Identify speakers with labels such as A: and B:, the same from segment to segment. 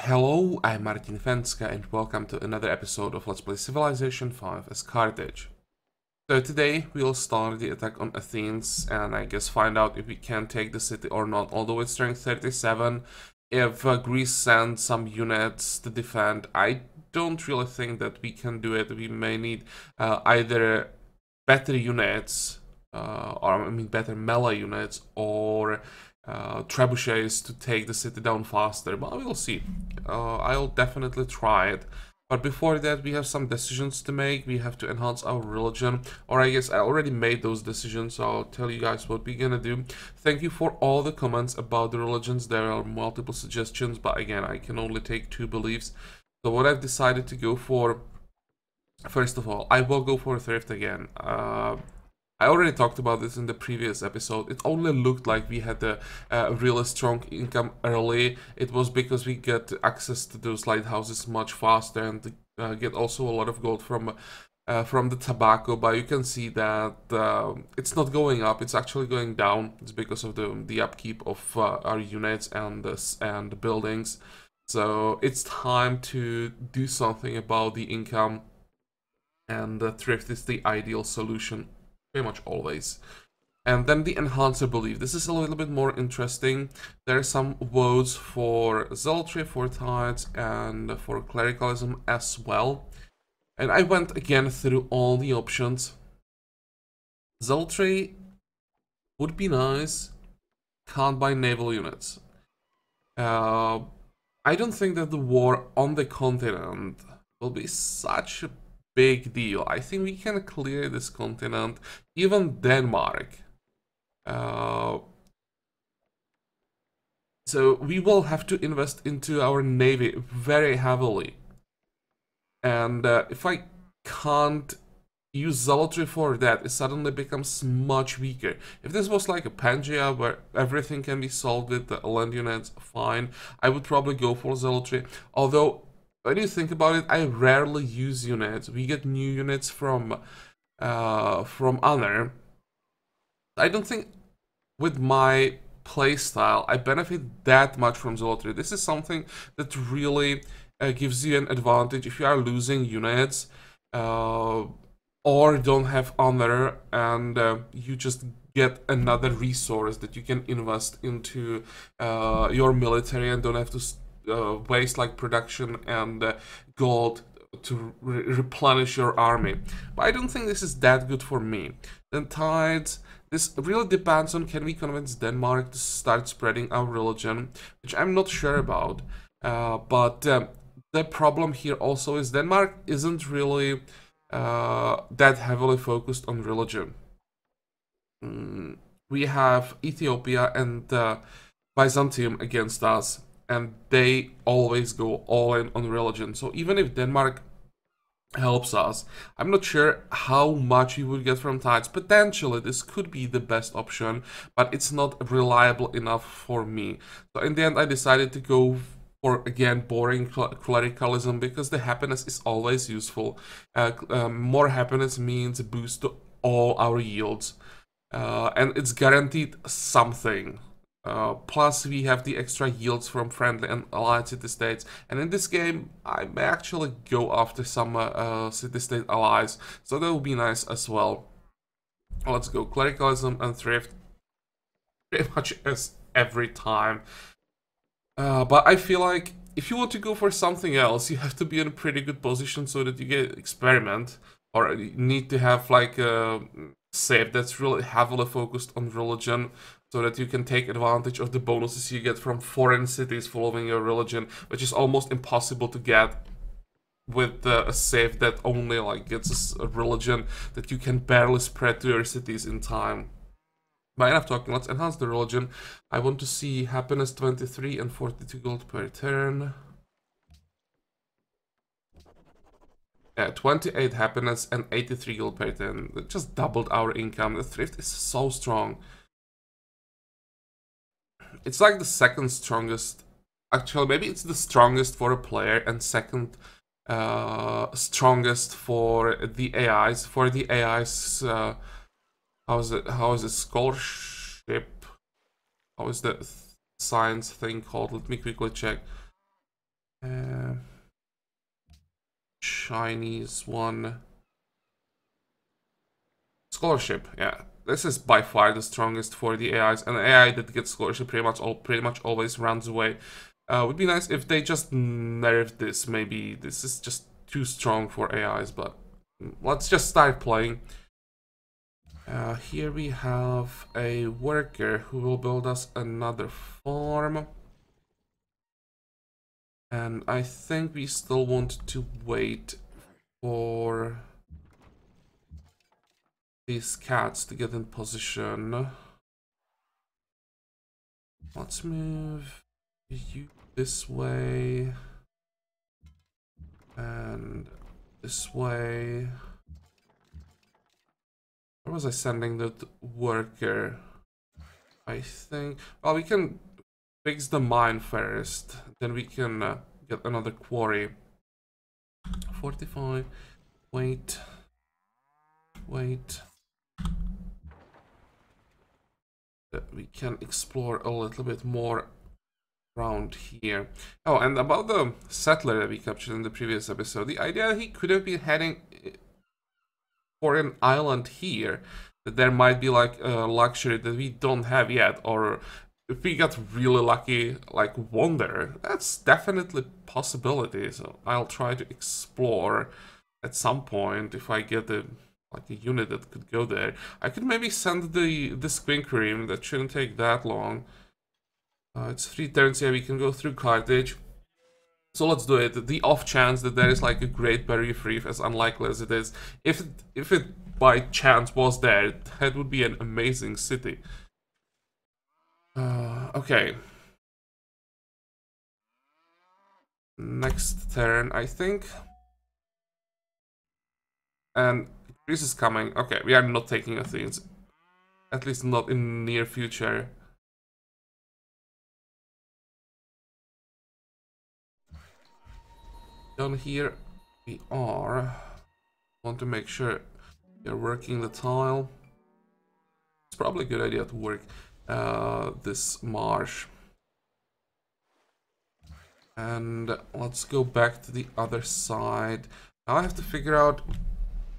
A: Hello, I'm Martin Fencka and welcome to another episode of Let's Play Civilization 5 as Carthage. So today we'll start the attack on Athens and I guess find out if we can take the city or not, although it's strength 37. If Greece sends some units to defend, I don't really think that we can do it. We may need either better units, better melee units, or trebuchets to take the city down faster, but we'll see. I'll definitely try it. But before that, we have some decisions to make. We have to enhance our religion, or I guess I already made those decisions, so I'll tell you guys what we're gonna do. Thank you for all the comments about the religions. There are multiple suggestions, but again, I can only take 2 beliefs. So what I've decided to go for, first of all, I will go for thrift again. I already talked about this in the previous episode. It only looked like we had a really strong income early. It was because we get access to those lighthouses much faster and get also a lot of gold from the tobacco. But you can see that it's not going up; it's actually going down. It's because of the upkeep of our units and the buildings. So it's time to do something about the income, and thrift is the ideal solution. Pretty much always. And then the enhancer belief. This is a little bit more interesting. There are some votes for zealotry, for tides, and for clericalism as well. And I went again through all the options. Zealotry would be nice. Can't buy naval units. I don't think that the war on the continent will be such a big deal. I think we can clear this continent, even Denmark. So we will have to invest into our navy very heavily. And if I can't use zealotry for that, it suddenly becomes much weaker. If this was like a Pangaea where everything can be solved with the land units, fine. I would probably go for zealotry. Although when you think about it, I rarely use units. We get new units from honor. I don't think with my playstyle I benefit that much from zealotry. This is something that really gives you an advantage if you are losing units or don't have honor, and you just get another resource that you can invest into your military and don't have to waste like production and gold to replenish your army. But I don't think this is that good for me. Then tides. This really depends on can we convince Denmark to start spreading our religion, which I'm not sure about. But the problem here also is Denmark isn't really that heavily focused on religion. We have Ethiopia and Byzantium against us, and they always go all in on religion. So even if Denmark helps us, I'm not sure how much we would get from tides. Potentially this could be the best option, but it's not reliable enough for me. So in the end I decided to go for, again, boring clericalism, because the happiness is always useful. More happiness means a boost to all our yields, and it's guaranteed something. Plus we have the extra yields from friendly and allied city-states, and in this game I may actually go after some city-state allies, so that would be nice as well. Let's go clericalism and thrift, pretty much as every time. But I feel like if you want to go for something else, you have to be in a pretty good position so that you get experiment, or you need to have like a save that's really heavily focused on religion, so that you can take advantage of the bonuses you get from foreign cities following your religion, which is almost impossible to get with a save that only like gets a religion that you can barely spread to your cities in time. But enough talking, let's enhance the religion. I want to see happiness 23 and 42 gold per turn. Yeah, 28 happiness and 83 gold per turn. It just doubled our income. The thrift is so strong. It's like the second strongest. Actually, maybe it's the strongest for a player and second strongest for the AIs. For the AIs, how is it? Scholarship? How is the science thing called? Let me quickly check. Chinese one. Scholarship, yeah. This is by far the strongest for the AIs, and the AI that gets scholarship pretty much always runs away. Would be nice if they just nerfed this. Maybe this is just too strong for AIs, but let's just start playing. Here we have a worker who will build us another farm. And I think we still want to wait for these cats to get in position. Let's move you this way. And this way. Where was I sending that worker? I think... Well, we can fix the mine first. Then we can get another quarry. 45. Wait. We can explore a little bit more around here. Oh, and about the settler that we captured in the previous episode, the idea he could have been heading for an island here, that there might be like a luxury that we don't have yet, or if we got really lucky, like wonder, that's definitely a possibility. So I'll try to explore at some point if I get a unit that could go there. I could maybe send the Squink Cream, that shouldn't take that long. It's 3 turns, yeah, we can go through Carthage. So let's do it. The off chance that there is like a Great Barrier Reef, as unlikely as it is, if it by chance was there, that would be an amazing city. Okay. Next turn, I think. And Greece is coming. Okay, we are not taking Athens. At least not in near future. Down here we are. Want to make sure you're working the tile. It's probably a good idea to work this marsh. And let's go back to the other side. Now I have to figure out...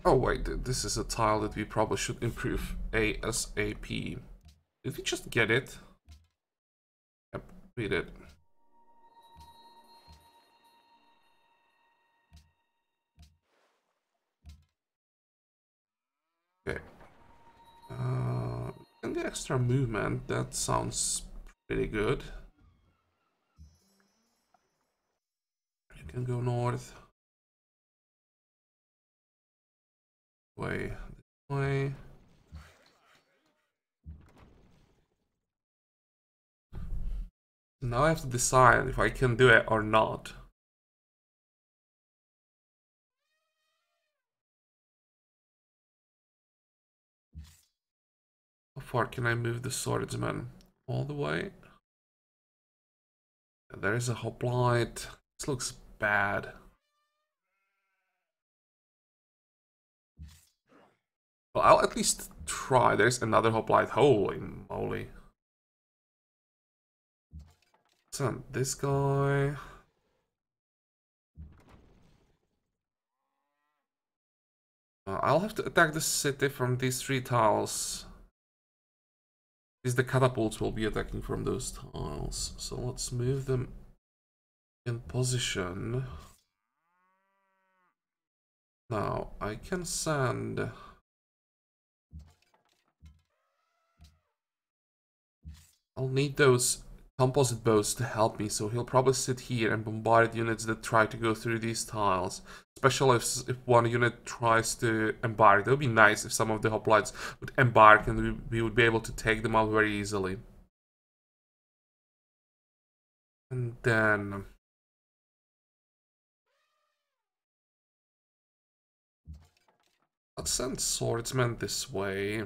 A: Oh wait, this is a tile that we probably should improve ASAP. Did we just get it? Yep, we did. Okay. And the extra movement, that sounds pretty good. You can go north. This way. Now I have to decide if I can do it or not. How far can I move the swordsman? All the way? There is a hoplite. This looks bad. Well, I'll at least try. There's another hoplite. Holy moly. So this guy. I'll have to attack the city from these 3 tiles. The catapults will be attacking from those tiles. So let's move them in position. Now I can send... I'll need those composite bows to help me, so he'll probably sit here and bombard units that try to go through these tiles. Especially if one unit tries to embark. That would be nice if some of the hoplites would embark and we would be able to take them out very easily. And then... let's send swordsmen this way.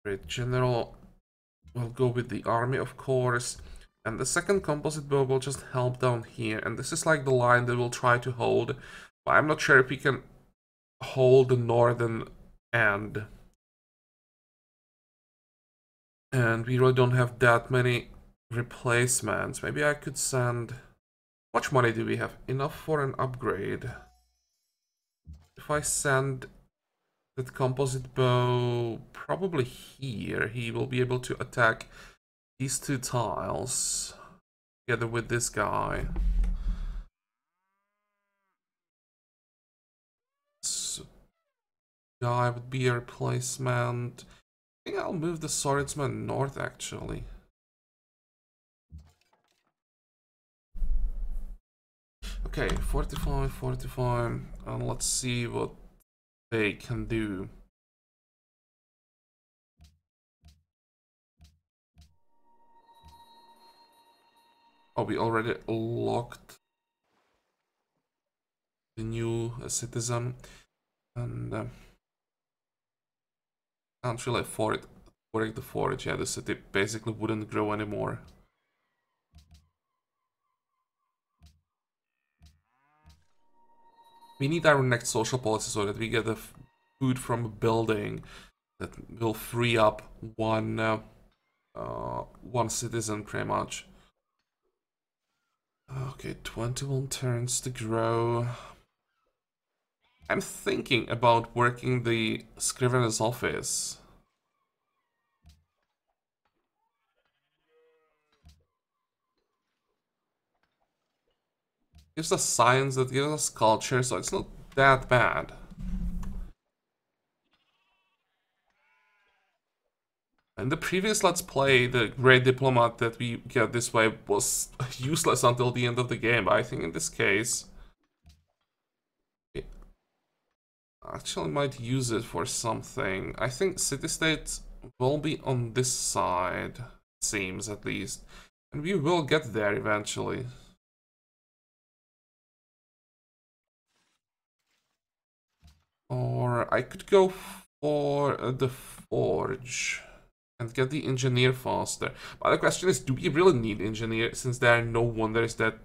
A: Great General will go with the army, of course. And the second composite bow will just help down here. And this is like the line that we'll try to hold. But I'm not sure if we can hold the northern end. And we really don't have that many replacements. Maybe I could send... How much money do we have? Enough for an upgrade. If I send that composite bow probably here, he will be able to attack these two tiles together with this guy. So, guy would be a replacement. I think I'll move the swordsman north actually. Okay, 45, 45, and let's see what they can do. Oh, we already locked the new citizen, and can't really afford the forage. Yeah, the city basically wouldn't grow anymore. We need our next social policy so that we get the food from a building that will free up one citizen pretty much. Okay, 21 turns to grow. I'm thinking about working the Scrivener's office. Gives us science, that gives us culture, so it's not that bad. And the previous Let's Play, the Great Diplomat that we get this way was useless until the end of the game, but I think in this case... I actually might use it for something. I think city-states will be on this side, seems at least. And we will get there eventually. Or I could go for the forge and get the engineer faster. But the question is, do we really need engineer since there are no wonders that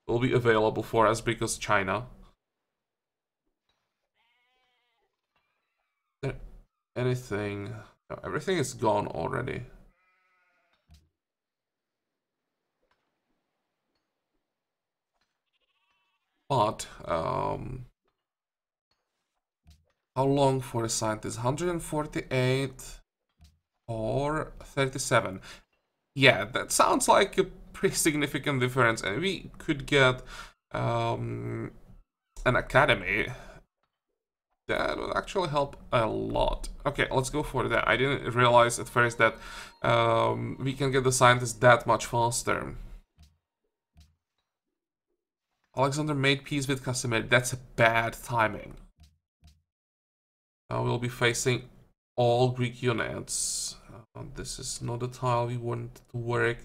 A: will be available for us because China? Is there anything? No, everything is gone already. But how long for a scientist? 148 or 37? Yeah, that sounds like a pretty significant difference, and we could get an academy. That would actually help a lot. Okay, let's go for that. I didn't realize at first that we can get the scientists that much faster. Alexander made peace with Casimir. That's a bad timing. We'll be facing all Greek units. This is not the tile we want to work.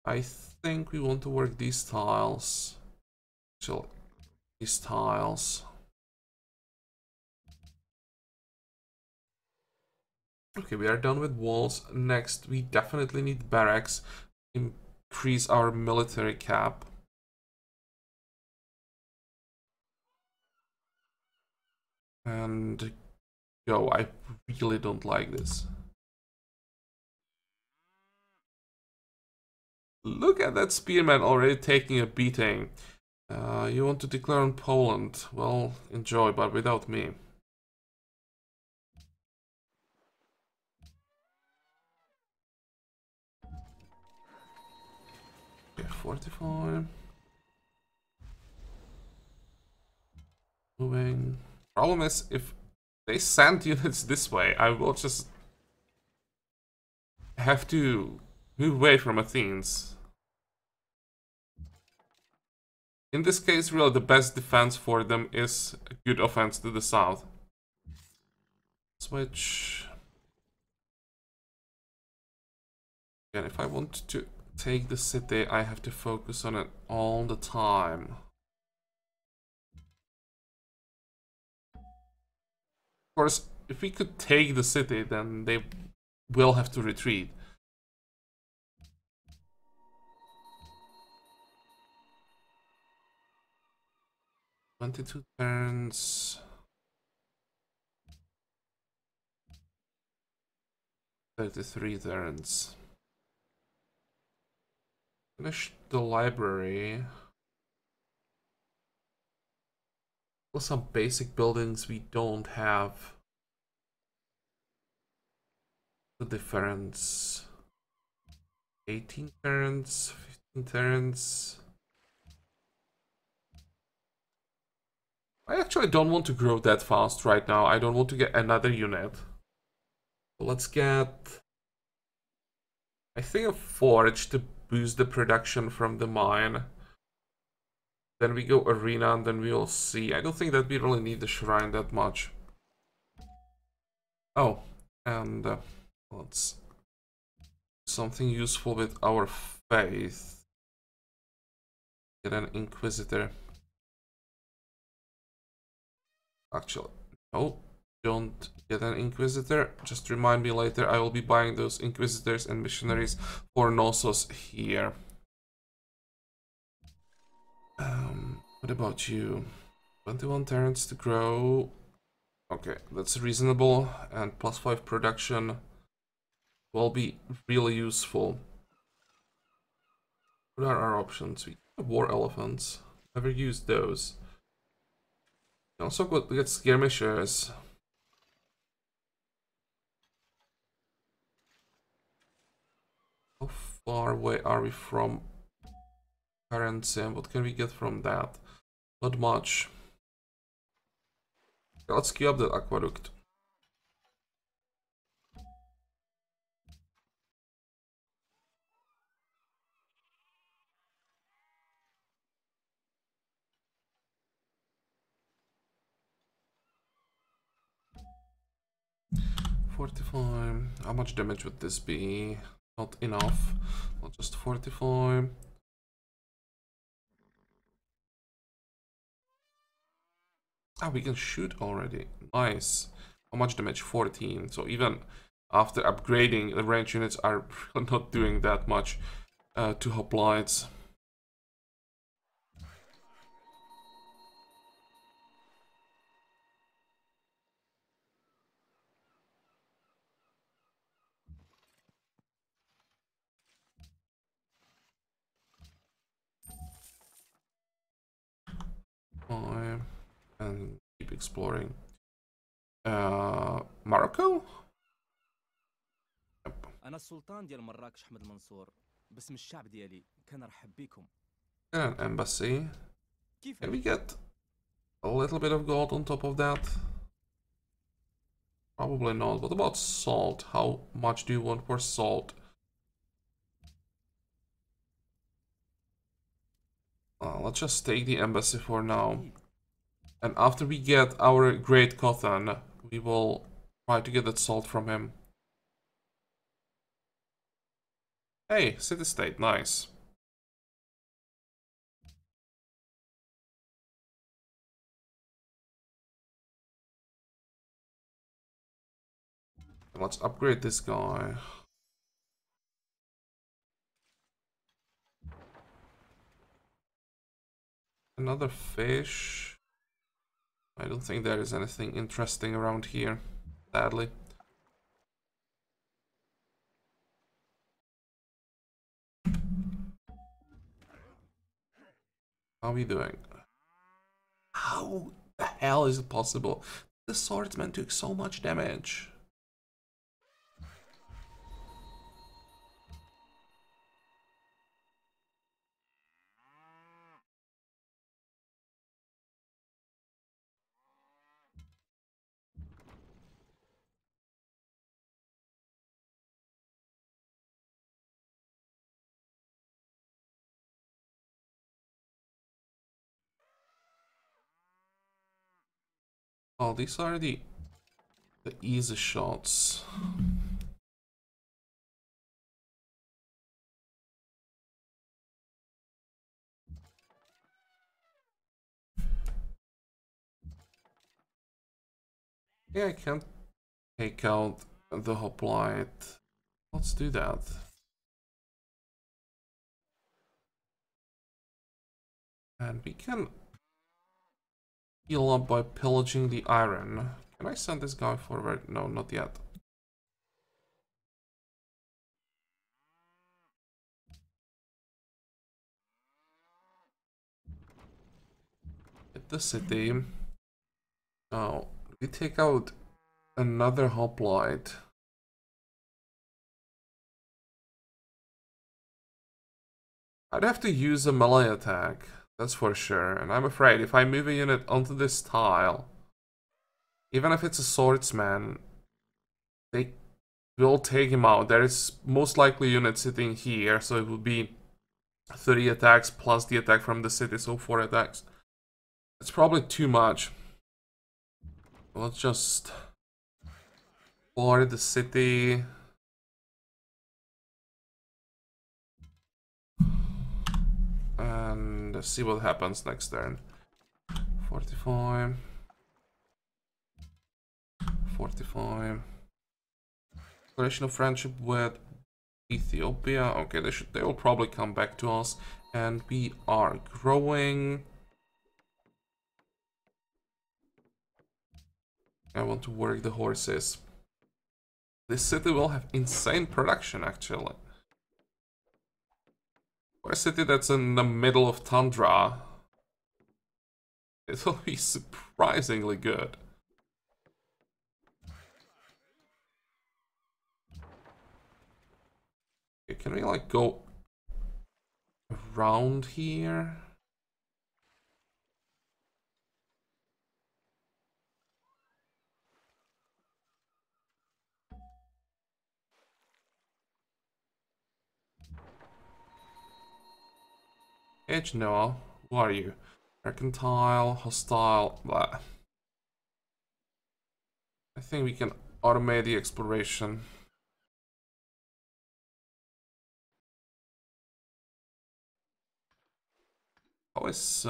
A: I think we want to work these tiles. Actually, these tiles. Okay, we are done with walls. Next, we definitely need barracks. Increase our military cap. And go. I really don't like this. Look at that spearman already taking a beating. You want to declare on Poland? Well, enjoy, but without me. Okay, 45. Moving. Problem is, if they send units this way, I will just have to move away from Athens. In this case, really, the best defense for them is a good offense to the south. Switch. Again, if I want to take the city, I have to focus on it all the time. Of course, if we could take the city, then they will have to retreat. "22 turns. 33 turns. Finish the library. Well, some basic buildings we don't have. The difference. 18 turns, 15 turns. I actually don't want to grow that fast right now. I don't want to get another unit. So let's get, I think, a forge to boost the production from the mine. Then we go arena and then we'll see. I don't think that we really need the shrine that much. Oh, and let's do something useful with our faith. Get an inquisitor. Actually, no, don't get an inquisitor. Just remind me later. I will be buying those inquisitors and missionaries for Knossos here. What about you? 21 turns to grow. Okay, that's reasonable, and +5 production will be really useful. What are our options? We have war elephants. Never used those. Also got get skirmishers. How far away are we from currency, and what can we get from that? Not much. Okay, let's queue up the aqueduct. Fortify. How much damage would this be? Not enough. I'll just fortify. Ah, we can shoot already. Nice. How much damage? 14. So even after upgrading, the range units are not doing that much to hoplites. And keep exploring. Morocco? Yep.
B: أنا السلطان ديال مراكش أحمد المنصور باسم الشعب ديالي كنرحب بكم.
A: An embassy. Can we
B: كيفاش؟
A: get a little bit of gold on top of that? Probably not. What about salt? How much do you want for salt? Let's just take the embassy for now. And after we get our great Cotton, we will try to get that salt from him. Hey, city-state, nice. Let's upgrade this guy. Another fish. I don't think there is anything interesting around here, sadly. How are we doing? How the hell is it possible? The swordsman took so much damage. Oh, these are the easy shots. Yeah, I can't take out the hoplite. Let's do that. And we can heal up by pillaging the iron. Can I send this guy forward? No, not yet. hit the city. Oh, we take out another hoplite. I'd have to use a melee attack, that's for sure. And I'm afraid if I move a unit onto this tile, even if it's a swordsman, they will take him out. There is most likely unit sitting here, so it will be 30 attacks plus the attack from the city, so 4 attacks. It's probably too much. Let's just board the city. And see what happens next turn. 45. 45. Declaration of friendship with Ethiopia. Okay, they will probably come back to us. And we are growing. I want to work the horses. This city will have insane production, actually. For a city that's in the middle of tundra, it will be surprisingly good. Okay, can we like go around here? Edge Noah, who are you? Mercantile, hostile, blah. I think we can automate the exploration. How is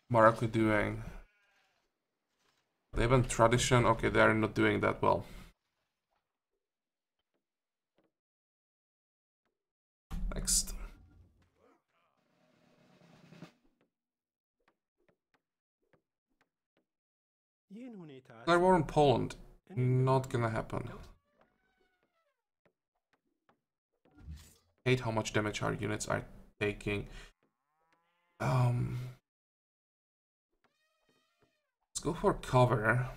A: Morocco doing? They have a tradition. Okay, they are not doing that well. Next. Declare war on Poland. Not gonna happen. Hate how much damage our units are taking. Let's go for cover.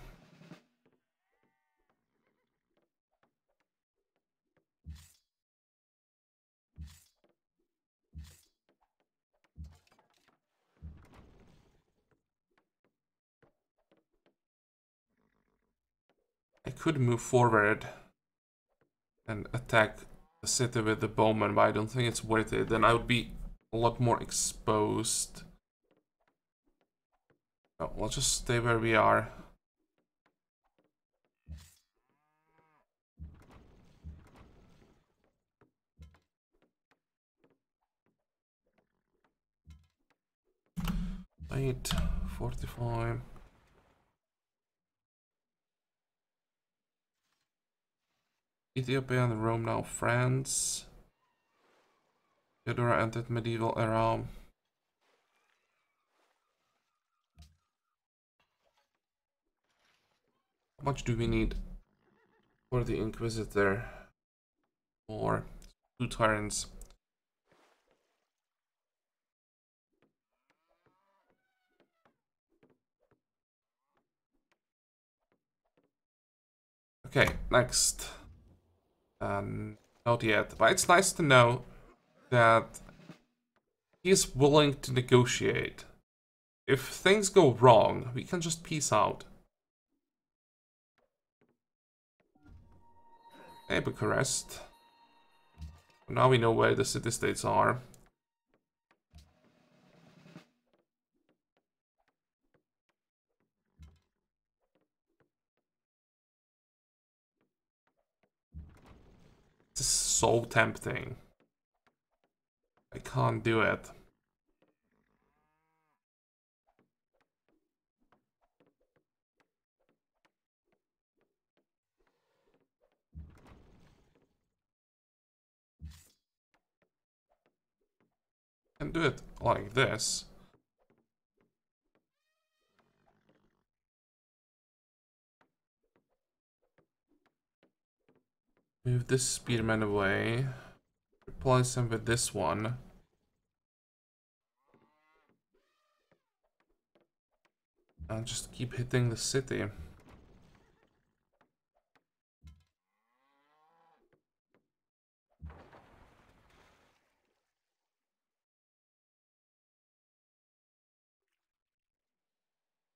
A: I could move forward and attack the city with the bowman, but I don't think it's worth it. Then I would be a lot more exposed. No, let's just stay where we are. Wait, 45. Ethiopia and Rome now France. Theodora entered medieval era. How much do we need for the Inquisitor? Or 2 turns. Okay, next. Not yet, but it's nice to know that he's willing to negotiate. If things go wrong, we can just peace out. Hey, Bucharest. Now we know where the city-states are. This is so tempting. I can't do it. I can do it like this. Move this spearman away. Replace him with this one. And just keep hitting the city.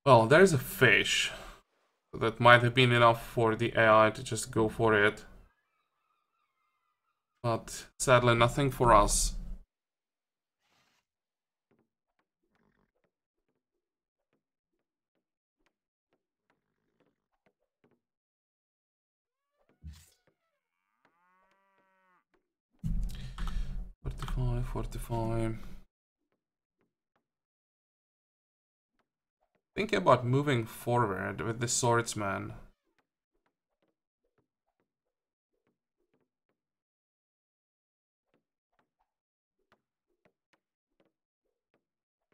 A: Well, there's a fish. That might have been enough for the AI to just go for it. But sadly, nothing for us. Fortify, fortify. Thinking about moving forward with the swordsman.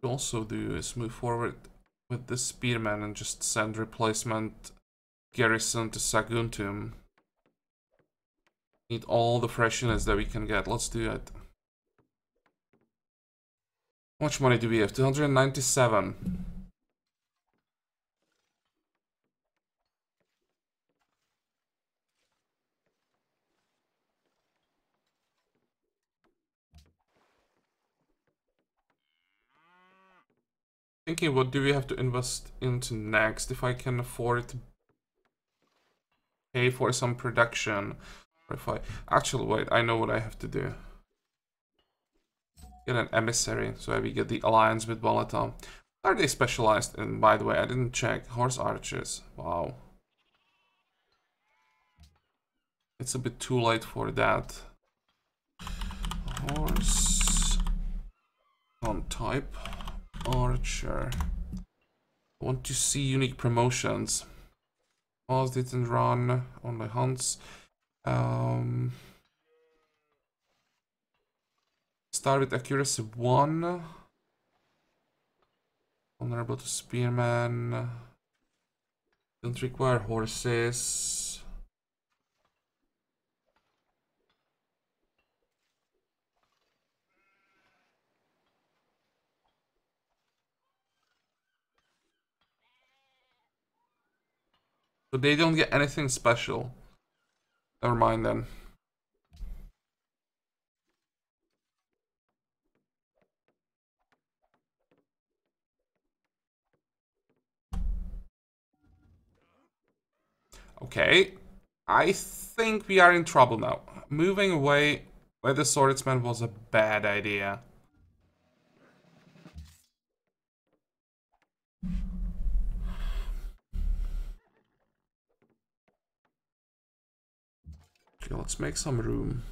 A: What we also do is move forward with the spearman and just send replacement garrison to Saguntum. Need all the freshness that we can get. Let's do it. How much money do we have? 297. Thinking, what do we have to invest into next? If I can afford to pay for some production. Or if I... Actually, wait, I know what I have to do. Get an emissary, so we get the alliance with Balata. Are they specialized in, by the way, I didn't check. Horse archers. Wow. It's a bit too late for that. Horse... on type. Archer. I want to see unique promotions. Pause didn't run. Only hunts. Start with accuracy 1. Vulnerable to spearman. Don't require horses. So they don't get anything special. Never mind then. Okay. I think we are in trouble now. Moving away with the swordsman was a bad idea. Okay, let's make some room.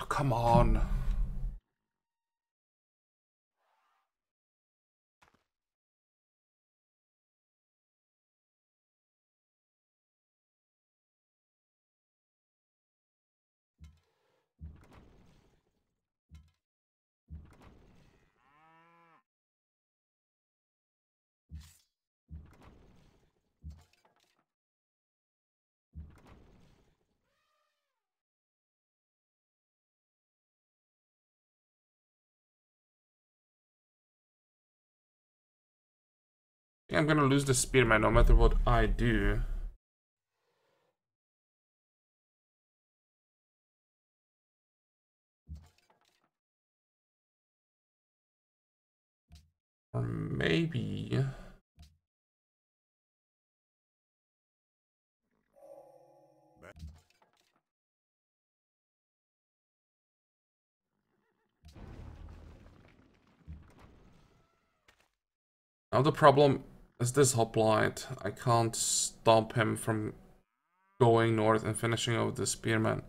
A: Oh, come on. I'm gonna lose the spearman no matter what I do. Or maybe... Now the problem is this hoplite. I can't stop him from going north and finishing off the spearmen.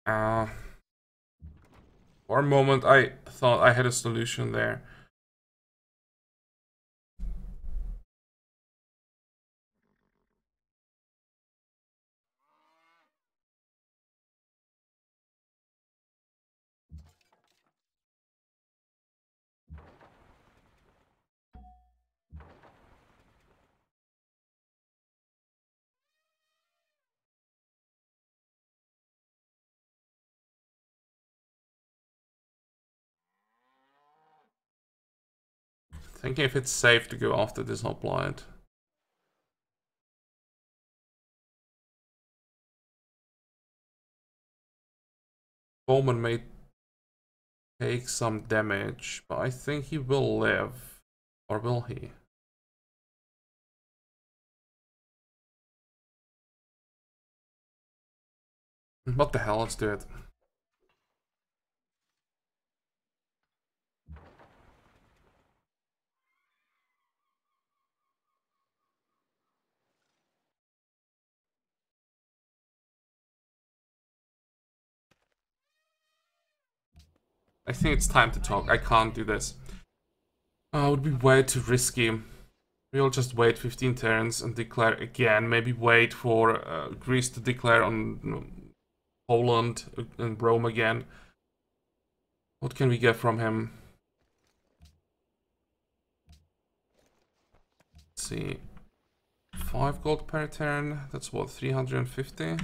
A: For a moment, I thought I had a solution there. Thinking if it's safe to go after this hoplite. Bowman may take some damage, but I think he will live. Or will he? What the hell, let's do it. I think it's time to talk. I can't do this. It would be way too risky. We'll just wait 15 turns and declare again. Maybe wait for Greece to declare on Poland and Rome again. What can we get from him? Let's see. 5 gold per turn. That's what, 350?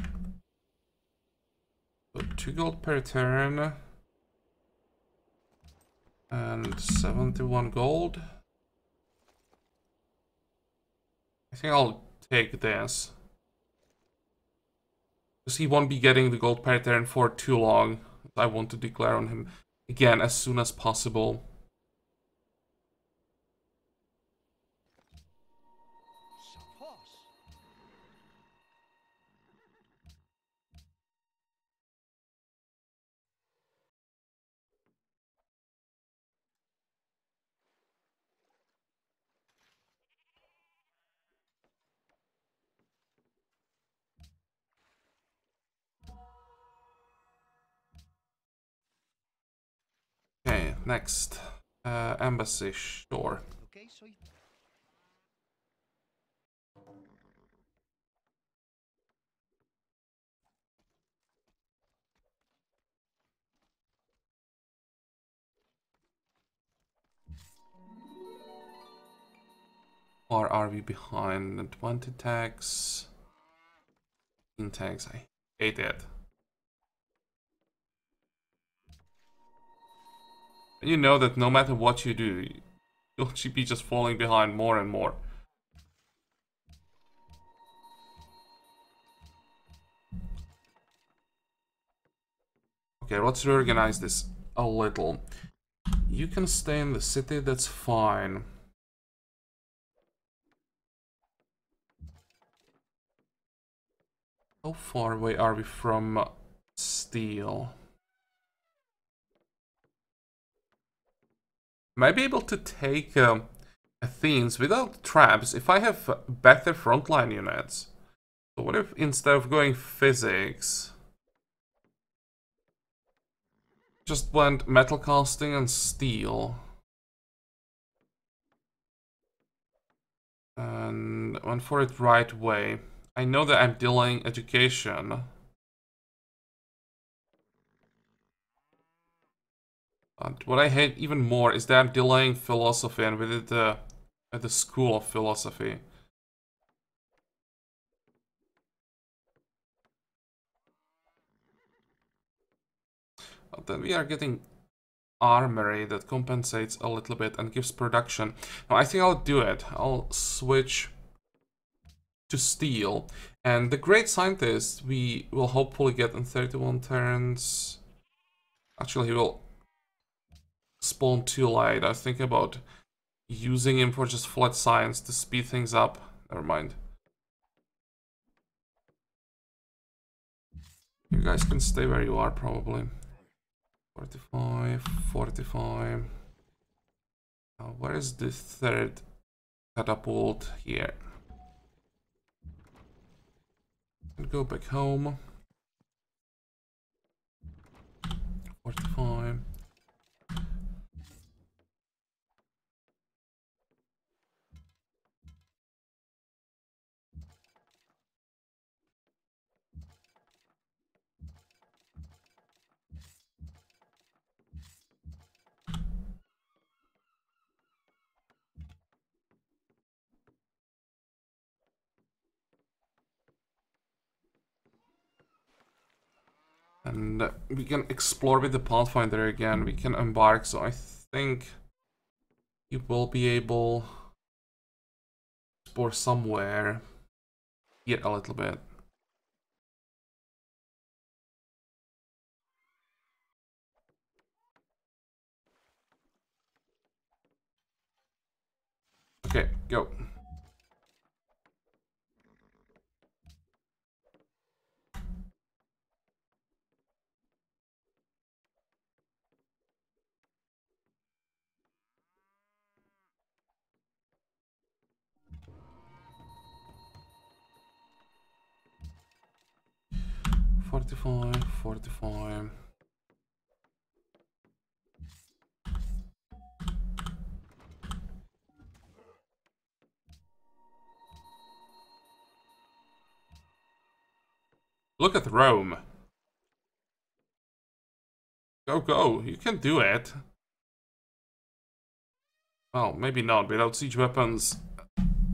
A: So 2 gold per turn. And 71 gold. I think I'll take this. Because he won't be getting the gold per turn for too long. I want to declare on him again as soon as possible. Okay, next. Embassy, sure. Or are we behind? 20 tags. 15 tags. I hate it. You know that no matter what you do, you'll be just falling behind more and more. Okay, let's reorganize this a little. You can stay in the city, that's fine. How far away are we from steel? Might be able to take Athens without traps if I have better frontline units. So what if instead of going physics, just went metal casting and steel? And went for it right way. I know that I'm delaying education. But what I hate even more is that I'm delaying philosophy and with it at the school of philosophy. But then we are getting armory that compensates a little bit and gives production. Now I think I'll do it. I'll switch to steel. And the great scientist we will hopefully get in 31 turns. Actually, he will spawn too late. I was thinking about using him for just flat science to speed things up. Never mind. You guys can stay where you are, probably. 45, 45. Now, where is the third catapult? Here. And go back home. 45. And we can explore with the Pathfinder again. We can embark, so I think you will be able to explore somewhere here a little bit. Okay, go. Forty-five, 45. Look at Rome. Go, go. You can do it. Well, maybe not. Without siege weapons,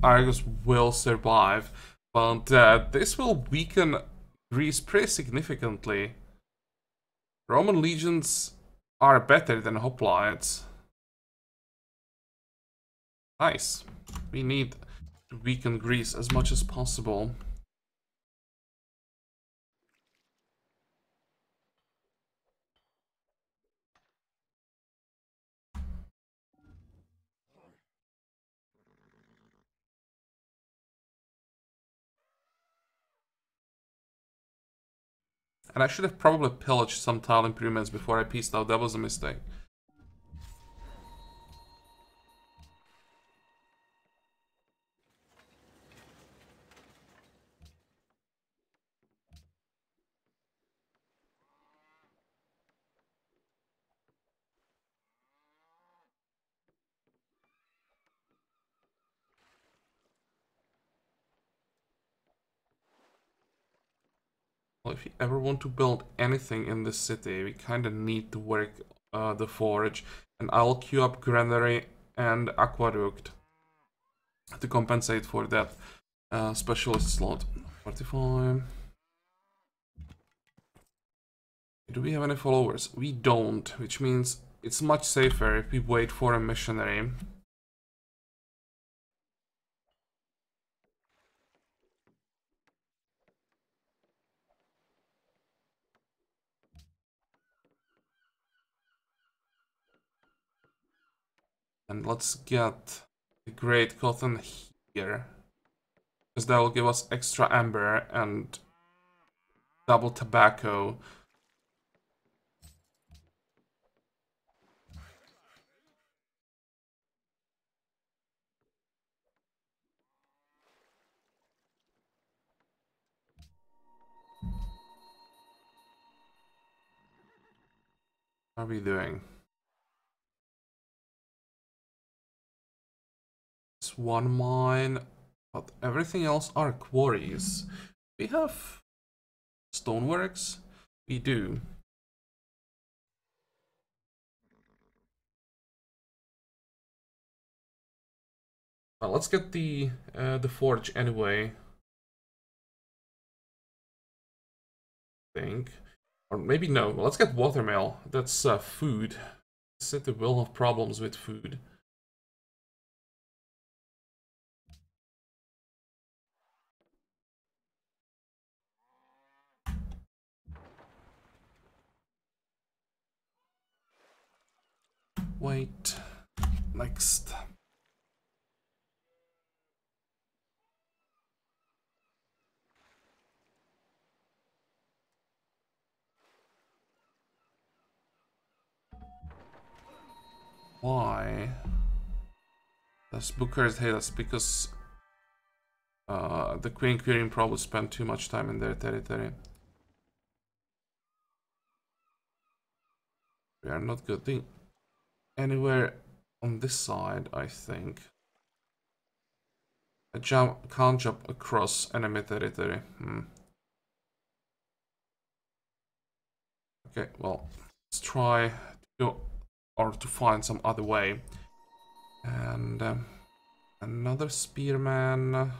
A: Argos will survive. But this will weaken Greece pretty significantly. Roman legions are better than hoplites. Nice. We need to weaken Greece as much as possible. And I should have probably pillaged some tile improvements before I pieced out. That was a mistake. Well, if you ever want to build anything in this city, we kind of need to work the forge. And I'll queue up granary and aqueduct to compensate for that specialist slot. 45. Do we have any followers? We don't, which means it's much safer if we wait for a missionary. And let's get the great cotton here, because that will give us extra amber and double tobacco. How are we doing? It's one mine, but everything else are quarries. We have stoneworks? We do. Well, let's get the forge anyway. I think. Or maybe no. Let's get watermill. That's food. The city will have problems with food. Wait. Next. Why does Bucharest hate us? Because The Queen Queen probably spent too much time in their territory. We are not getting anywhere on this side, I think. I can't jump across enemy territory. Okay, well, let's try to go, or to find some other way. And another spearman.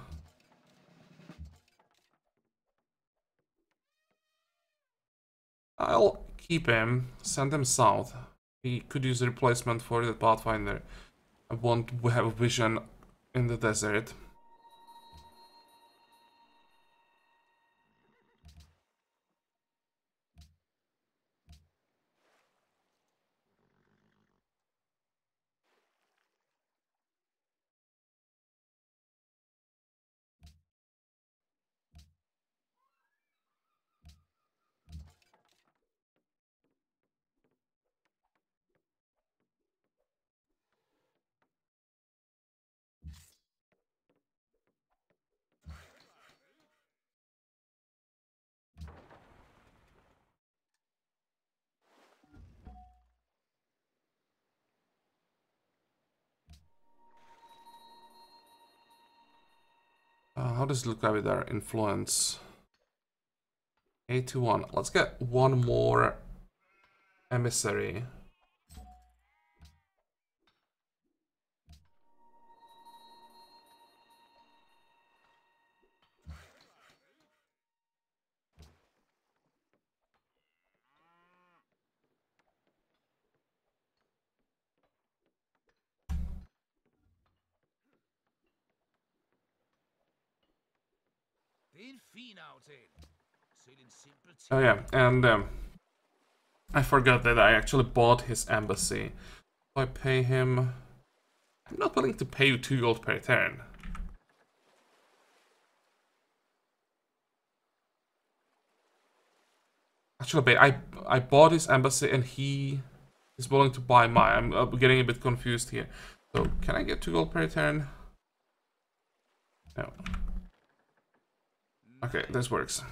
A: I'll keep him, send him south. He could use a replacement for the Pathfinder. I want to have a vision in the desert. How does it look with our influence? 81. Let's get one more emissary. Oh yeah, and I forgot that I actually bought his embassy. If I pay him... I'm not willing to pay you 2 gold per turn. Actually, I bought his embassy and he is willing to buy mine. I'm getting a bit confused here. So, can I get 2 gold per turn? No. Okay, this works.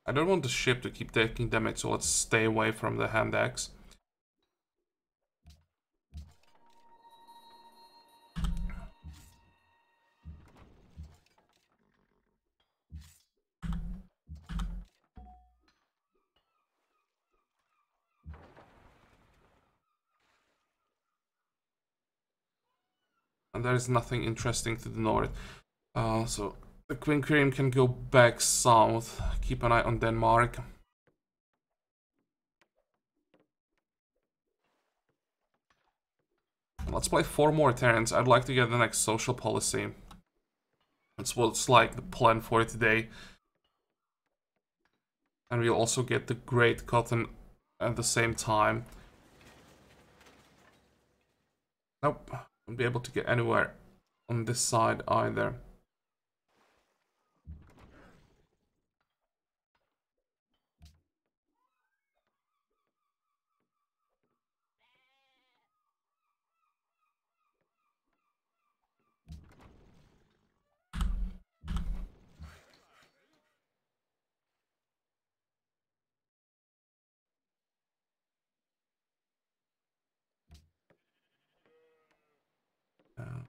A: I don't want the ship to keep taking damage, so let's stay away from the hand axe. And there is nothing interesting to the north. So the Queen Cream can go back south. Keep an eye on Denmark. Let's play 4 more turns. I'd like to get the next social policy. That's what's like the plan for today. And we'll also get the Great Cotton at the same time. Nope, won't be able to get anywhere on this side either.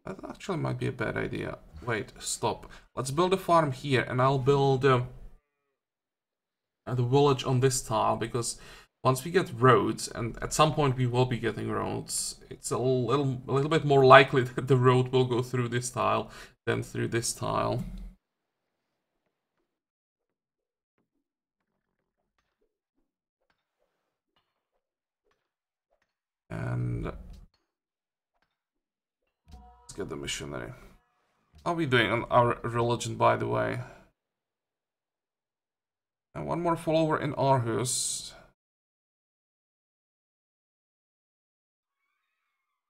A: That actually might be a bad idea. Wait, stop. Let's build a farm here, and I'll build the village on this tile, because once we get roads, and at some point we will be getting roads, it's a little bit more likely that the road will go through this tile than through this tile. And let's get the missionary. How are we doing on our religion, by the way? And one more follower in Aarhus.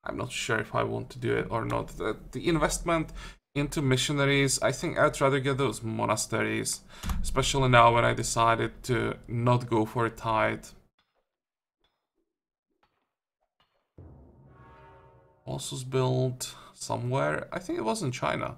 A: I'm not sure if I want to do it or not. The investment into missionaries, I think I'd rather get those monasteries, especially now when I decided to not go for a tithe. Also built somewhere, I think it was in China.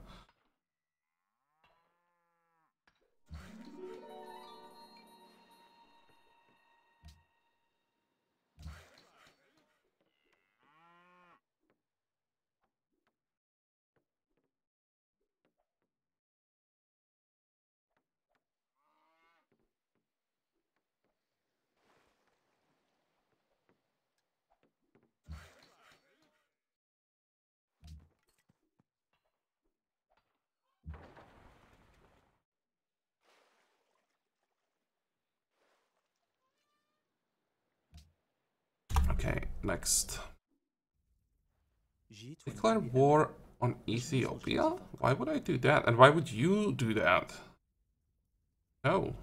A: Okay, next. Declare war on Ethiopia? Why would I do that? And why would you do that? No.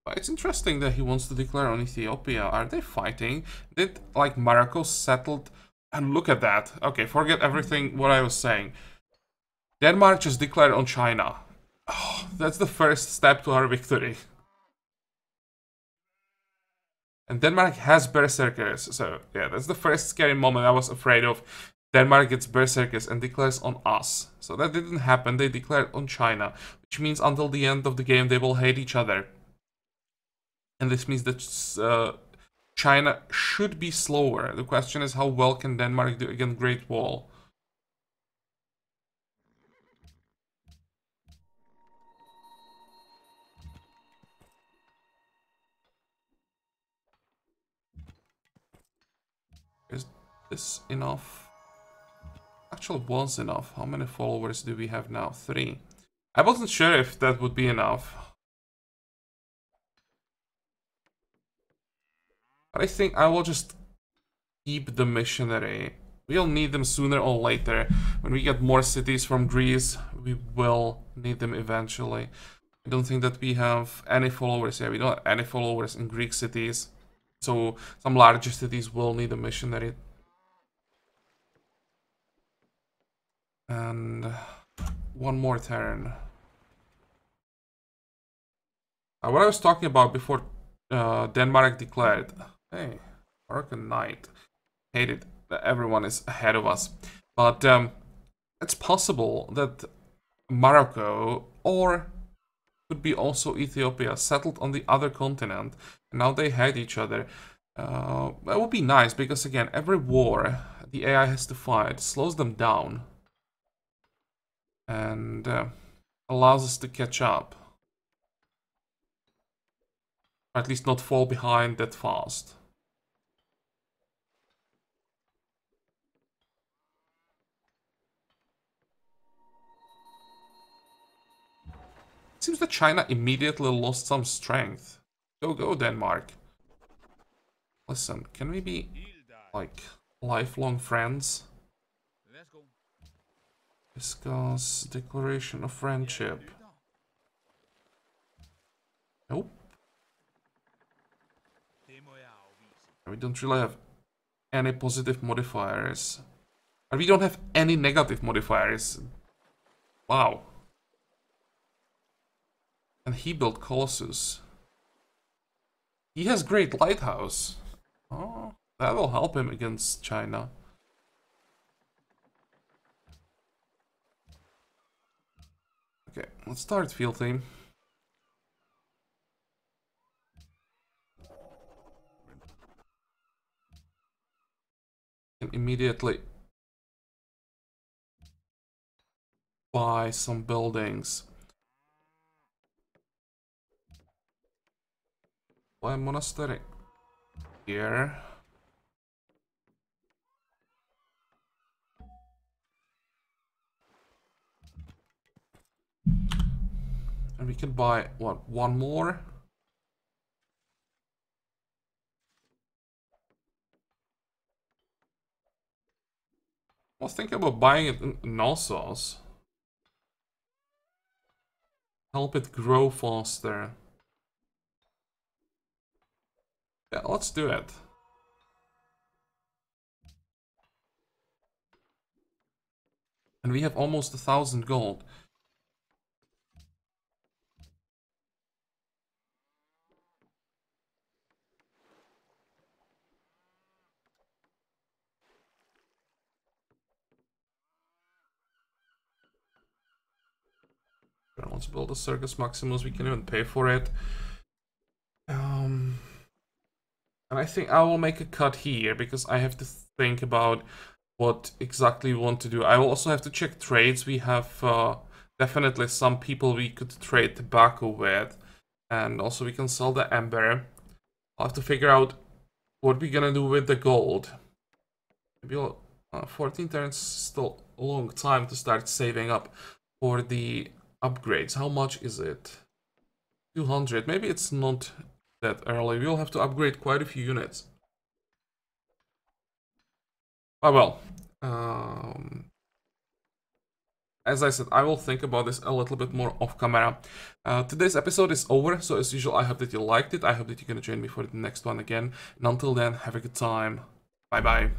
A: But it's interesting that he wants to declare on Ethiopia. Are they fighting? Did, like, Morocco settled? And look at that. Okay, forget everything what I was saying. Denmark just declared on China. Oh, that's the first step to our victory. And Denmark has berserkers, so yeah, that's the first scary moment I was afraid of. Denmark gets berserkers and declares on us. So that didn't happen, they declared on China, which means until the end of the game they will hate each other. And this means that China should be slower. The question is, how well can Denmark do against Great Wall? Is this enough? Actually was enough. How many followers do we have now? 3. I wasn't sure if that would be enough. But I think I will just keep the missionary. We'll need them sooner or later. When we get more cities from Greece, we will need them eventually. I don't think that we have any followers here. We don't have any followers in Greek cities. So some larger cities will need a missionary. And one more turn. What I was talking about before Denmark declared. Hey, Moroccan Knight. Hate it that everyone is ahead of us. But it's possible that Morocco, or could be also Ethiopia, settled on the other continent, and now they hate each other. That would be nice, because again, every war the AI has to fight slows them down. And allows us to catch up. Or at least not fall behind that fast. It seems that China immediately lost some strength. Go, Denmark. Listen, can we be, like, lifelong friends?
B: Let's go.
A: Discuss declaration of friendship. Nope. We don't really have any positive modifiers. And we don't have any negative modifiers. Wow. And he built Colossus. He has great lighthouse. Oh, that will help him against China. Okay, let's start field team. And immediately buy some buildings. Buy a monastery here. And we can buy, what, one more? I was thinking about buying it in Knossos. Help it grow faster. Yeah, let's do it. And we have almost 1,000 gold. Let's build a Circus Maximus, we can even pay for it. And I think I will make a cut here, because I have to think about what exactly we want to do. I will also have to check trades. We have definitely some people we could trade tobacco with. And also we can sell the Ember. I'll have to figure out what we're gonna do with the gold. Maybe 14 turns is still a long time to start saving up for the upgrades. How much is it? 200. Maybe it's not that early. We'll have to upgrade quite a few units. Oh well. As I said, I will think about this a little bit more off camera. Today's episode is over, so as usual, I hope that you liked it. I hope that you're gonna join me for the next one again. And until then, have a good time. Bye bye.